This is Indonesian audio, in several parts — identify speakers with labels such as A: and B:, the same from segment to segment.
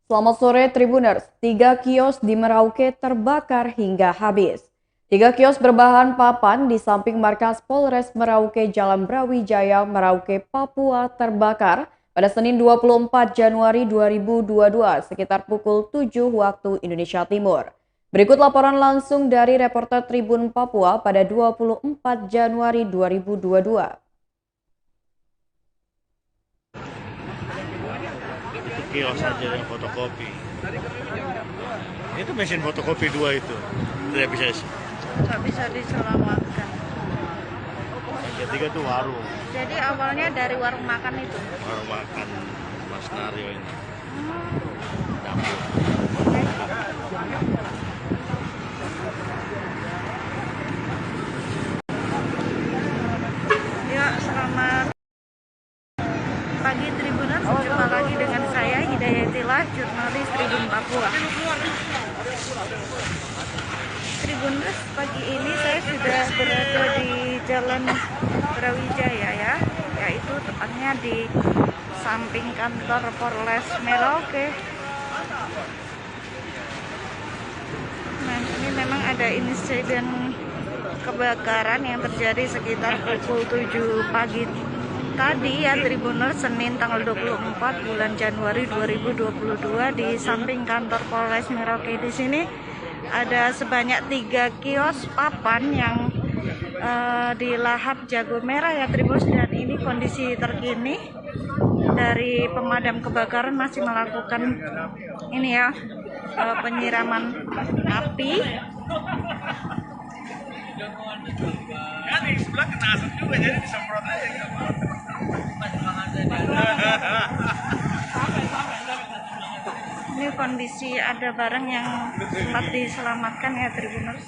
A: Selamat sore Tribuners, 3 kios di Merauke terbakar hingga habis. 3 kios berbahan papan di samping markas Polres Merauke Jalan Brawijaya, Merauke, Papua terbakar pada Senin 24 Januari 2022 sekitar pukul 7 waktu Indonesia Timur. Berikut laporan langsung dari reporter Tribun Papua pada 24 Januari 2022.
B: Kios saja yang fotokopi. Itu mesin fotokopi 2 itu. Tidak bisa
C: Nggak bisa diselamatkan.
B: yang ketiga tuh warung.
C: Jadi awalnya dari warung makan itu.
B: Warung makan Mas Nario ini. Dapur.
C: Ya, selamat pagi Tribuners. Jumpa lagi dengan saya Hidayatillah, jurnalis Tribun Papua. Tribuners, pagi ini saya sudah berada di Jalan Brawijaya ya, yaitu tepatnya di samping kantor Polres Merauke. Nah, ini memang ada insiden kebakaran yang terjadi sekitar pukul 7 pagi tadi ya Tribuners, Senin tanggal 24 bulan Januari 2022 di samping kantor Polres Merauke. Di sini ada sebanyak 3 kios papan yang di Lahap Jago Merah ya Tribuners, dan ini kondisi terkini dari pemadam kebakaran masih melakukan ini ya penyiraman api.
B: Ya di sebelah kena asap juga jadi disemprot aja.
C: Ini kondisi ada barang yang sempat diselamatkan ya Tribuners.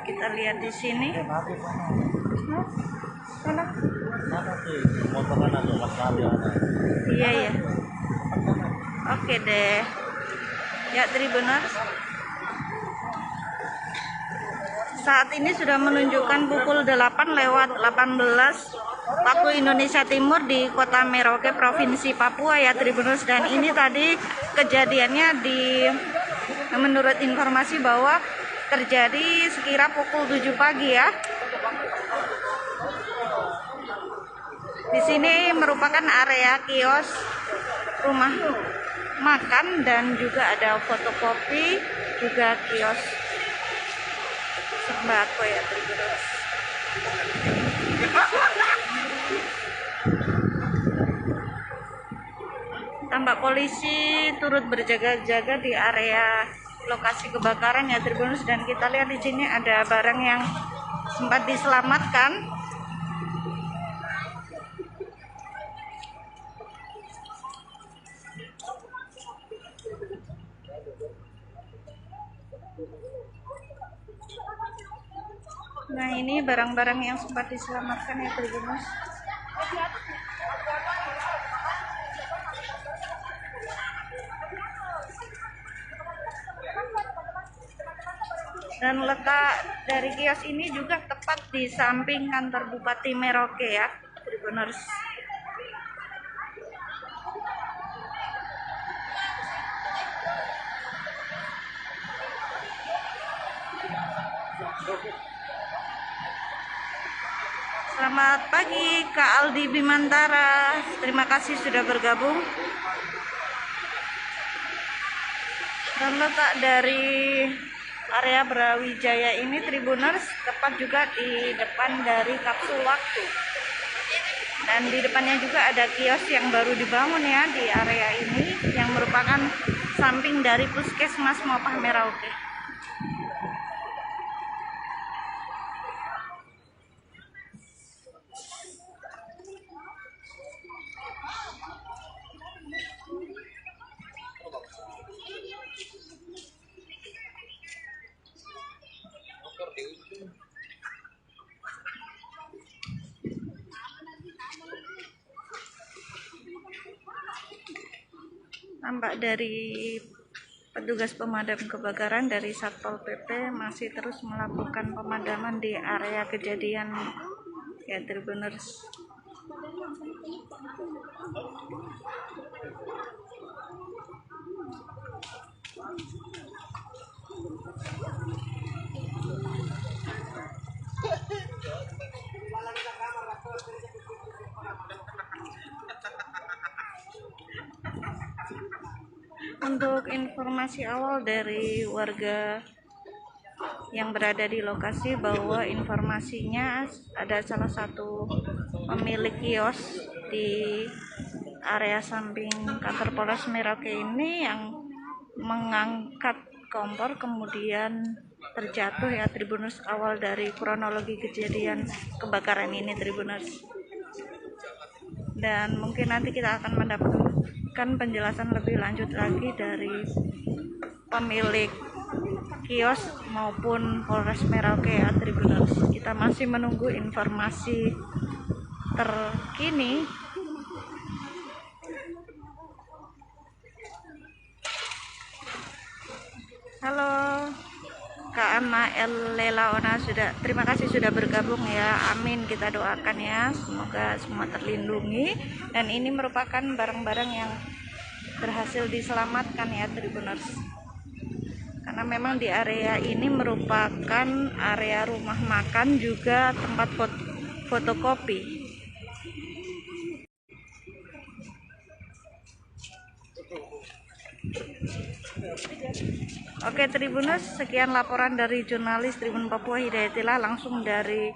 C: Kita lihat di sini. Mana?
B: Motor kan ada Mas Nario.
C: Iya ya. Oke deh. Ya Tribuners. Saat ini sudah menunjukkan pukul 8:18 waktu Indonesia Timur di Kota Merauke, Provinsi Papua ya Tribuners, dan ini tadi kejadiannya menurut informasi bahwa terjadi sekira pukul 7 pagi ya. Di sini merupakan area kios rumah makan dan juga ada fotokopi, juga kios sembako ya Tribuners. Tambak polisi turut berjaga-jaga di area lokasi kebakaran ya Tribuners, dan kita lihat di sini ada barang yang sempat diselamatkan. Nah, ini barang-barang yang sempat diselamatkan ya Tribuners. Dan letak dari kios ini juga tepat di samping kantor Bupati Merauke ya Tribuners. Selamat pagi Kak Aldi Bimantara, terima kasih sudah bergabung. Dan letak dari area Brawijaya ini Tribuners tepat juga di depan dari kapsul waktu. Dan di depannya juga ada kios yang baru dibangun ya di area ini, yang merupakan samping dari Puskesmas Mopah Merauke. Nampak dari petugas pemadam kebakaran dari Satpol PP masih terus melakukan pemadaman di area kejadian ya Tribuners. Untuk informasi awal dari warga yang berada di lokasi, bahwa informasinya ada salah satu pemilik kios di area samping kantor Polres Merauke ini yang mengangkat kompor kemudian terjatuh ya Tribuners. Awal dari kronologi kejadian kebakaran ini Tribuners, dan mungkin nanti kita akan mendapatkan penjelasan lebih lanjut lagi dari pemilik kios maupun Polres Merauke ya Tribuners. Kita masih menunggu informasi terkini. Halo Kak Anna Lelaona, terima kasih sudah bergabung ya. Amin, kita doakan ya, semoga semua terlindungi. Dan ini merupakan barang-barang yang berhasil diselamatkan ya Tribuners, karena memang di area ini merupakan area rumah makan juga tempat fotokopi. Oke Tribuners, sekian laporan dari jurnalis Tribun Papua Hidayatullah langsung dari